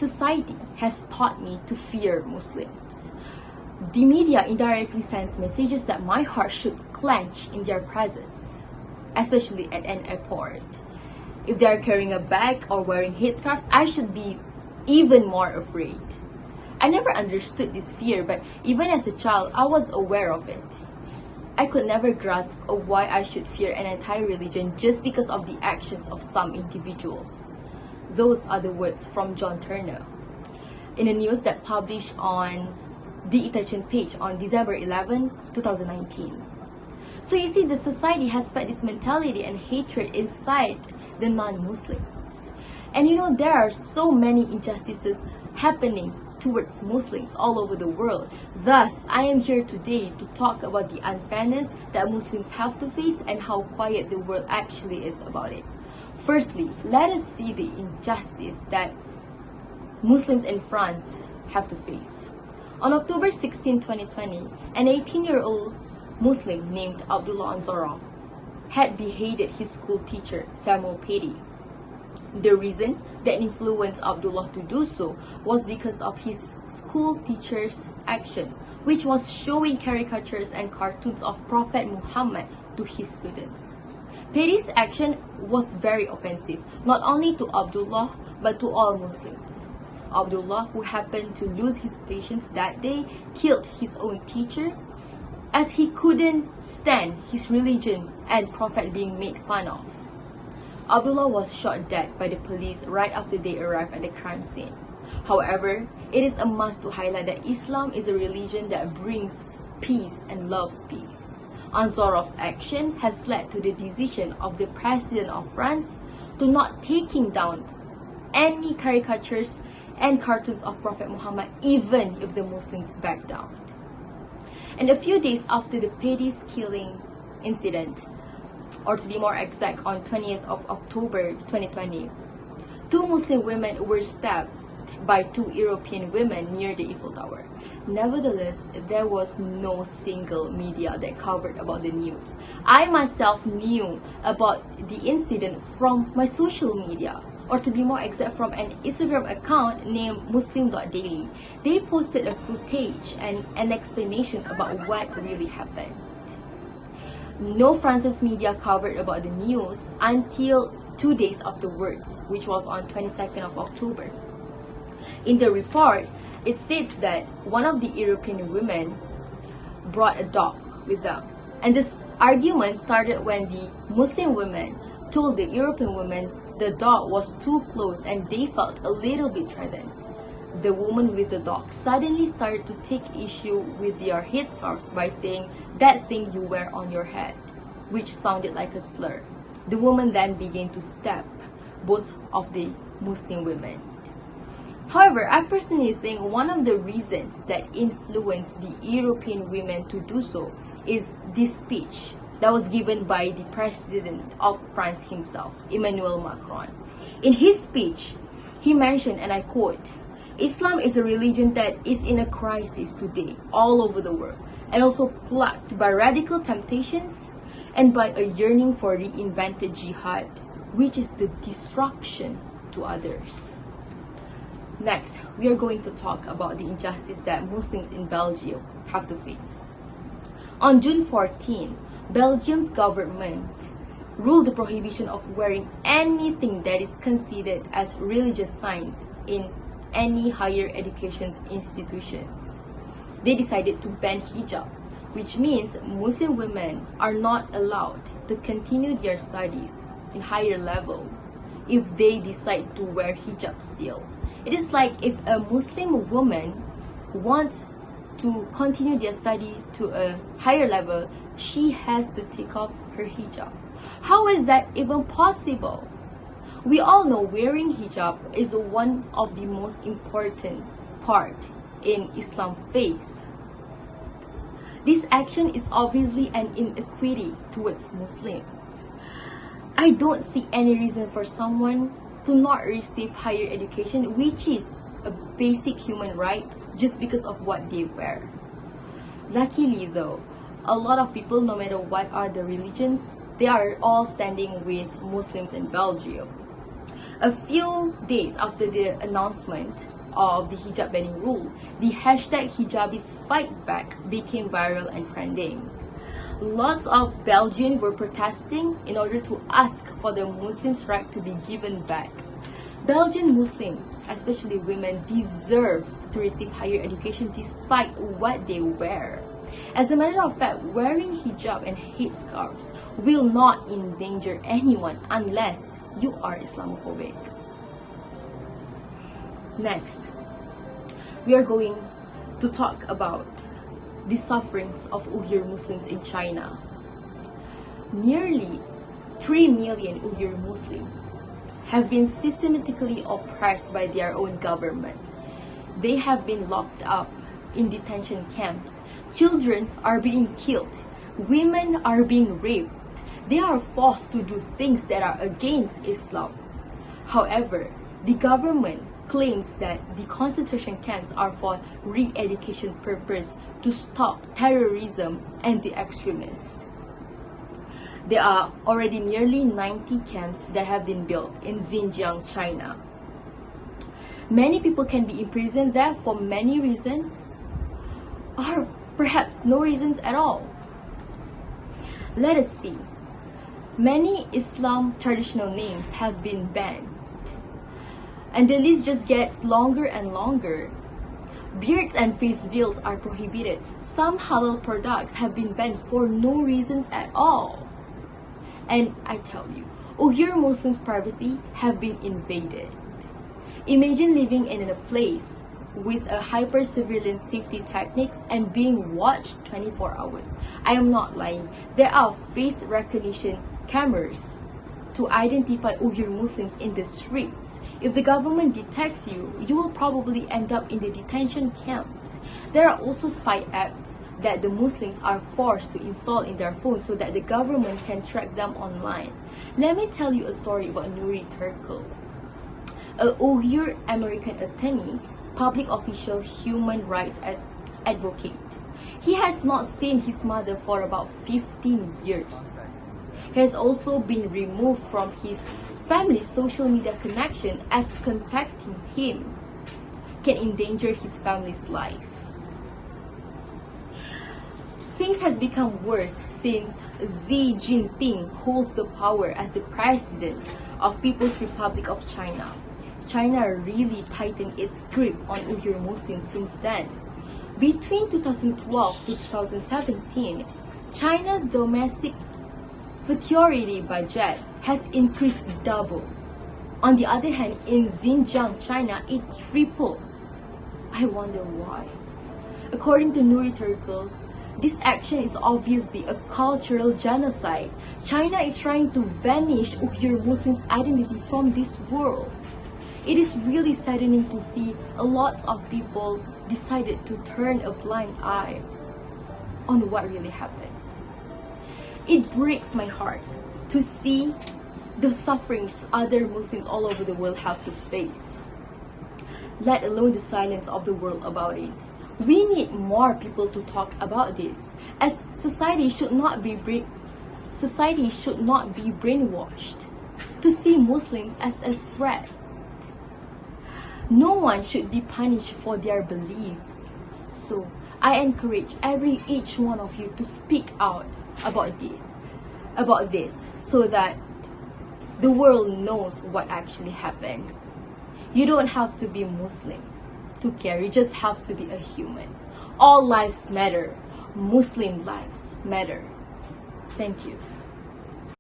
Society has taught me to fear Muslims. The media indirectly sends messages that my heart should clench in their presence, especially at an airport. If they are carrying a bag or wearing headscarves, I should be even more afraid. I never understood this fear, but even as a child, I was aware of it. I could never grasp why I should fear an entire religion just because of the actions of some individuals. Those are the words from John Turner in a news that published on the Attention page on December 11, 2019. So you see, the society has fed this mentality and hatred inside the non-Muslims. And you know, there are so many injustices happening towards Muslims all over the world. Thus, I am here today to talk about the unfairness that Muslims have to face and how quiet the world actually is about it. Firstly, let us see the injustice that Muslims in France have to face. On October 16, 2020, an 18-year-old Muslim named Abdullah Anzorov had beheaded his school teacher, Samuel Paty. The reason that influenced Abdullah to do so was because of his school teacher's action, which was showing caricatures and cartoons of Prophet Muhammad to his students. Paty's action was very offensive, not only to Abdullah, but to all Muslims. Abdullah, who happened to lose his patience that day, killed his own teacher as he couldn't stand his religion and Prophet being made fun of. Abdullah was shot dead by the police right after they arrived at the crime scene. However, it is a must to highlight that Islam is a religion that brings peace and loves peace. Anzorov's action has led to the decision of the President of France to not taking down any caricatures and cartoons of Prophet Muhammad, even if the Muslims back down. And a few days after the Paty's killing incident, or to be more exact, on 20th of October 2020, two Muslim women were stabbed by two European women near the Eiffel Tower. Nevertheless, there was no single media that covered about the news. I myself knew about the incident from my social media, or to be more exact, from an Instagram account named Muslim.daily. They posted a footage and an explanation about what really happened. No France's media covered about the news until 2 days afterwards, which was on 22nd of October. In the report, it states that one of the European women brought a dog with them. And this argument started when the Muslim women told the European women the dog was too close and they felt a little bit threatened. The woman with the dog suddenly started to take issue with their headscarves by saying, "That thing you wear on your head," which sounded like a slur. The woman then began to stab both of the Muslim women. However, I personally think one of the reasons that influenced the European women to do so is this speech that was given by the President of France himself, Emmanuel Macron. In his speech, he mentioned, and I quote, "Islam is a religion that is in a crisis today all over the world, and also plagued by radical temptations and by a yearning for reinvented jihad, which is the destruction to others." Next, we are going to talk about the injustice that Muslims in Belgium have to face. On June 14, Belgium's government ruled the prohibition of wearing anything that is considered as religious signs in any higher education institutions. They decided to ban hijab, which means Muslim women are not allowed to continue their studies in higher level if they decide to wear hijab still. It is like if a Muslim woman wants to continue their study to a higher level, she has to take off her hijab. How is that even possible? We all know wearing hijab is one of the most important part in Islam faith. This action is obviously an inequity towards Muslims. I don't see any reason for someone to not receive higher education, which is a basic human right, just because of what they wear. Luckily though, a lot of people, no matter what are the religions, they are all standing with Muslims in Belgium. A few days after the announcement of the hijab banning rule, the hashtag Hijabis Fight Back became viral and trending. Lots of Belgians were protesting in order to ask for the Muslims' right to be given back. Belgian Muslims, especially women, deserve to receive higher education despite what they wear. As a matter of fact, wearing hijab and headscarves will not endanger anyone unless you are Islamophobic. Next, we are going to talk about the sufferings of Uyghur Muslims in China. Nearly 3 million Uyghur Muslims have been systematically oppressed by their own governments. They have been locked up in detention camps. Children are being killed. Women are being raped. They are forced to do things that are against Islam. However, the government claims that the concentration camps are for re-education purpose to stop terrorism and the extremists. There are already nearly 90 camps that have been built in Xinjiang, China. Many people can be imprisoned there for many reasons, or perhaps no reasons at all. Let us see. Many Islam traditional names have been banned, and the list just gets longer and longer. Beards and face veils are prohibited. Some halal products have been banned for no reasons at all. And I tell you, Uyghur Muslims' privacy have been invaded. Imagine living in a place with a hyper surveillance safety techniques and being watched 24 hours. I am not lying. There are face recognition cameras to identify Uyghur Muslims in the streets. If the government detects you, you will probably end up in the detention camps. There are also spy apps that the Muslims are forced to install in their phones so that the government can track them online. Let me tell you a story about Nuri Turkle, a Uyghur American attorney, public official, human rights advocate. He has not seen his mother for about 15 years. He has also been removed from his family's social media connection as contacting him can endanger his family's life. Things has become worse since Xi Jinping holds the power as the president of People's Republic of China. China really tightened its grip on Uyghur Muslims since then. Between 2012 to 2017, China's domestic security budget has increased double. On the other hand, in Xinjiang, China, it tripled. I wonder why. According to Nuri Turkle, this action is obviously a cultural genocide. China is trying to vanish Uyghur Muslims' identity from this world. It is really saddening to see a lot of people decided to turn a blind eye on what really happened. It breaks my heart to see the sufferings other Muslims all over the world have to face, let alone the silence of the world about it. We need more people to talk about this, as society should not be brainwashed to see Muslims as a threat. No one should be punished for their beliefs. So I encourage each one of you to speak out about this so that the world knows what actually happened. You don't have to be Muslim to care. You just have to be a human. All lives matter. Muslim lives matter. Thank you.